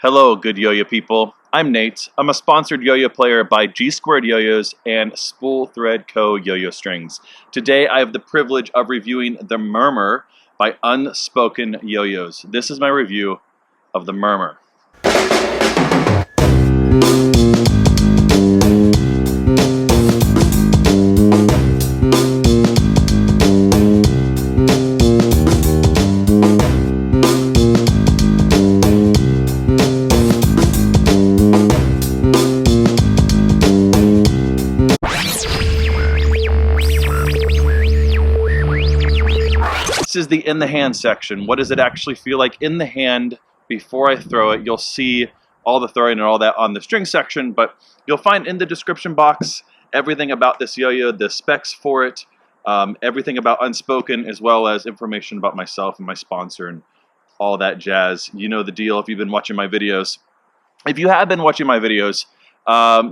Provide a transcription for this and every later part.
Hello, good yo-yo people. I'm Nate. I'm a sponsored yo-yo player by Squared YoYos and Spool Thread Co yo-yo strings. Today I have the privilege of reviewing the Murmur by Unspoken YoYos. This is my review of the Murmur. This is the in the hand section. What does it actually feel like in the hand before I throw it? You'll see all the throwing and all that on the string section, but you'll find in the description box everything about this yo-yo, the specs for it, everything about Unspoken, as well as information about myself and my sponsor and all that jazz. You know the deal if you've been watching my videos. If you have been watching my videos,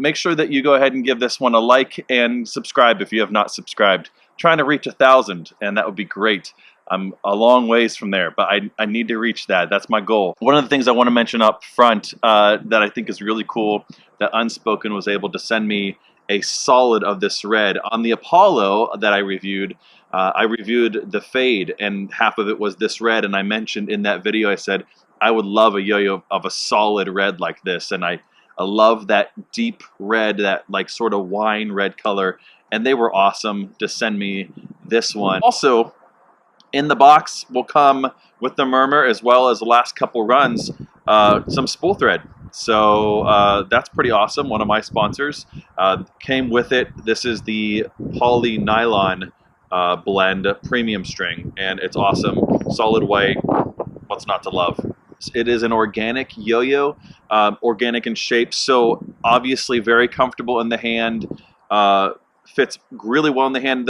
make sure that you go ahead and give this one a like and subscribe if you have not subscribed. I'm trying to reach 1,000, and that would be great. I'm a long ways from there, but I need to reach that. That's my goal. One of the things I want to mention up front that I think is really cool, that Unspoken was able to send me a solid of this red. On the Apollo that I reviewed the fade, and half of it was this red, and I mentioned in that video, I said, I would love a yo-yo of a solid red like this, and I love that deep red, that like sort of wine red color, and they were awesome to send me this one. Also, in the box will come with the Murmur, as well as the last couple runs, some spool thread. So that's pretty awesome. One of my sponsors came with it. This is the poly nylon blend premium string, and it's awesome. Solid white. What's not to love? It is an organic yo-yo, organic in shape, so obviously very comfortable in the hand. Fits really well in the hand.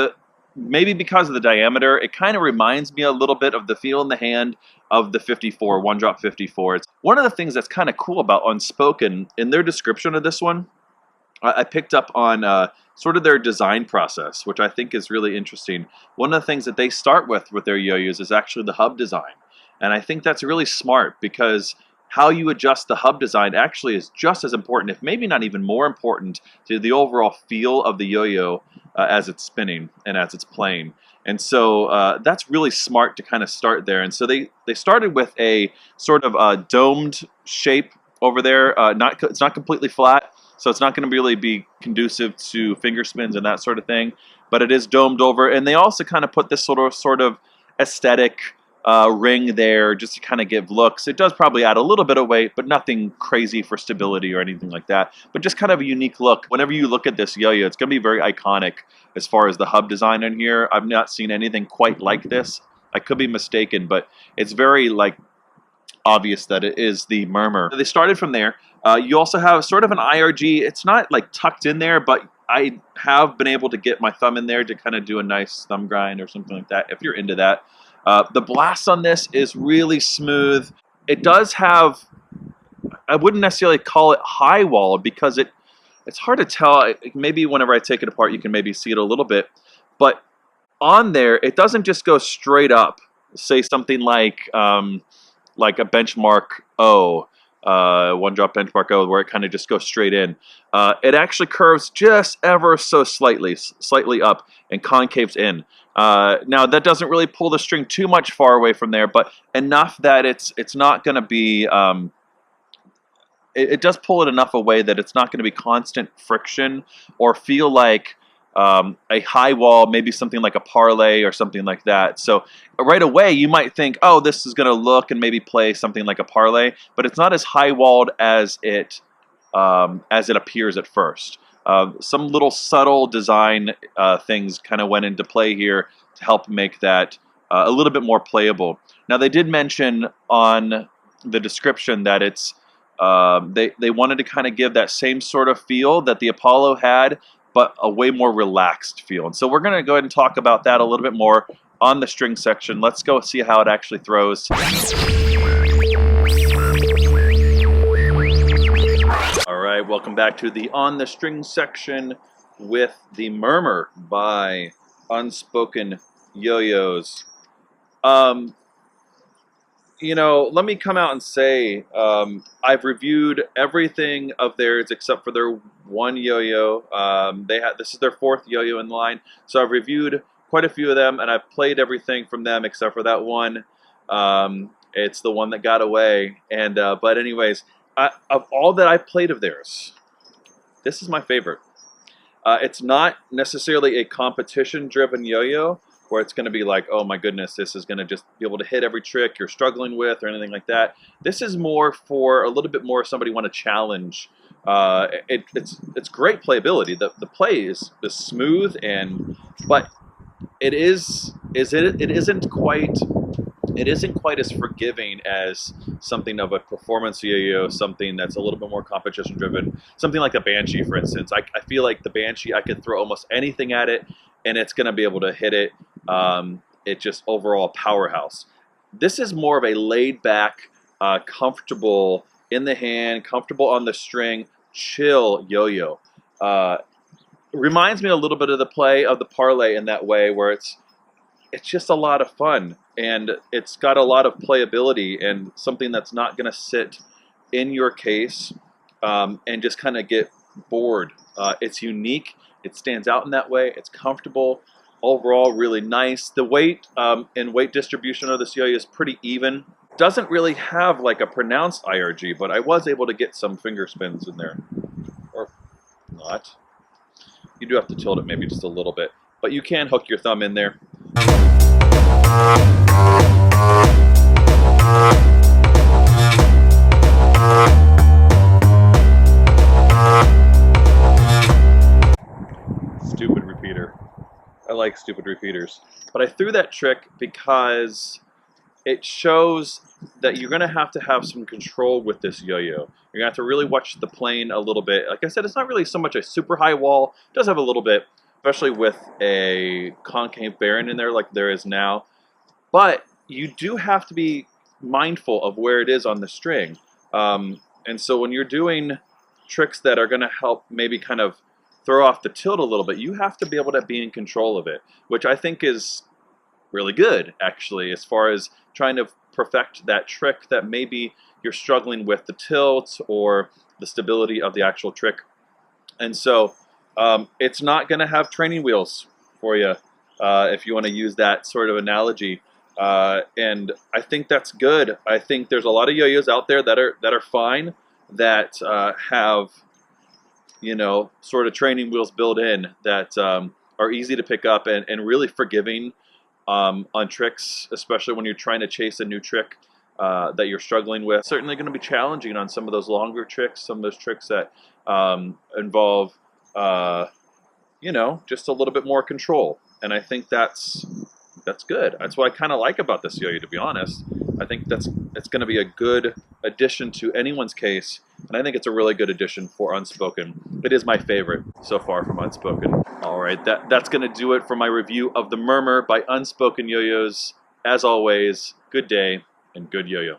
Maybe because of the diameter, it kind of reminds me a little bit of the feel in the hand of the 54, one drop 54. It's one of the things that's kind of cool about Unspoken. In their description of this one, I picked up on sort of their design process, which I think is really interesting. One of the things that they start with their yo-yos is actually the hub design. And I think that's really smart, because how you adjust the hub design actually is just as important, if maybe not even more important, to the overall feel of the yo-yo as it's spinning and as it's playing. And so that's really smart to kind of start there. And so they started with a sort of domed shape over there. It's not completely flat, so it's not going to really be conducive to finger spins and that sort of thing, but it is domed over. And they also kind of put this sort of aesthetic ring there just to kind of give looks. It does probably add a little bit of weight, but nothing crazy for stability or anything like that. But just kind of a unique look. Whenever you look at this yo-yo, it's going to be very iconic as far as the hub design in here. I've not seen anything quite like this. I could be mistaken, but it's very like obvious that it is the Murmur. They started from there. You also have sort of an IRG. It's not like tucked in there, but I have been able to get my thumb in there to kind of do a nice thumb grind or something like that, if you're into that. The blast on this is really smooth. It does have, I wouldn't necessarily call it high wall, because it's hard to tell. Maybe whenever I take it apart, you can maybe see it a little bit. But on there, it doesn't just go straight up. Say something like a benchmark O, one drop benchmark O, where it kind of just goes straight in. It actually curves just ever so slightly up and concaves in. Now that doesn't really pull the string too much far away from there, but enough that it's not going to be. It does pull it enough away that it's not going to be constant friction or feel like a high wall, maybe something like a parlay or something like that. So right away you might think, oh, this is going to look and maybe play something like a parlay, but it's not as high walled as it appears at first. Some little subtle design things kind of went into play here to help make that a little bit more playable. Now they did mention on the description that it's they wanted to kind of give that same sort of feel that the Apollo had, but a way more relaxed feel. And so we're going to go ahead and talk about that a little bit more on the string section. Let's go see how it actually throws. All right, welcome back to the On the String section with the Murmur by Unspoken YoYos. you know, let me come out and say I've reviewed everything of theirs except for their one yo-yo. This is their fourth yo-yo in the line, so I've reviewed quite a few of them, and I've played everything from them except for that one. It's the one that got away. And but anyways, of all that I played of theirs, this is my favorite. It's not necessarily a competition-driven yo-yo, where it's going to be like, oh my goodness, this is going to just be able to hit every trick you're struggling with or anything like that. This is more for a little bit more somebody want to challenge. It's great playability. The play is smooth, but it isn't quite as forgiving as something of a performance yo-yo, something that's a little bit more competition driven, something like a Banshee, for instance. I feel like the Banshee, I could throw almost anything at it and it's going to be able to hit it. It's just overall powerhouse. This is more of a laid back, comfortable in the hand, comfortable on the string, chill yo-yo. Reminds me a little bit of the play of the parlay in that way, where it's just a lot of fun, and it's got a lot of playability and something that's not going to sit in your case and just kind of get bored. It's unique. It stands out in that way. It's comfortable. Overall, really nice. The weight and weight distribution of this yo-yo is pretty even. Doesn't really have like a pronounced IRG, but I was able to get some finger spins in there. Or not. You do have to tilt it maybe just a little bit, but you can hook your thumb in there. Stupid repeater. I like stupid repeaters. But I threw that trick because it shows that you're going to have some control with this yo-yo. You're going to have to really watch the plane a little bit. Like I said, it's not really so much a super high wall. It does have a little bit, especially with a concave bearing in there like there is now. But you do have to be mindful of where it is on the string. And so when you're doing tricks that are going to help maybe kind of throw off the tilt a little bit, you have to be able to be in control of it, which I think is really good, actually, as far as trying to perfect that trick that maybe you're struggling with the tilt or the stability of the actual trick. And so it's not going to have training wheels for you, if you want to use that sort of analogy. And I think that's good. I think there's a lot of yo-yos out there that are fine, that have, you know, sort of training wheels built in, that are easy to pick up and really forgiving on tricks, especially when you're trying to chase a new trick that you're struggling with. Certainly going to be challenging on some of those longer tricks, some of those tricks that involve, you know, just a little bit more control. And I think that's good. That's what I kind of like about this yo-yo, to be honest. I think it's going to be a good addition to anyone's case, and I think it's a really good addition for Unspoken. It is my favorite so far from Unspoken. All right, that's going to do it for my review of the Murmur by Unspoken YoYos. As always, good day and good yo-yo.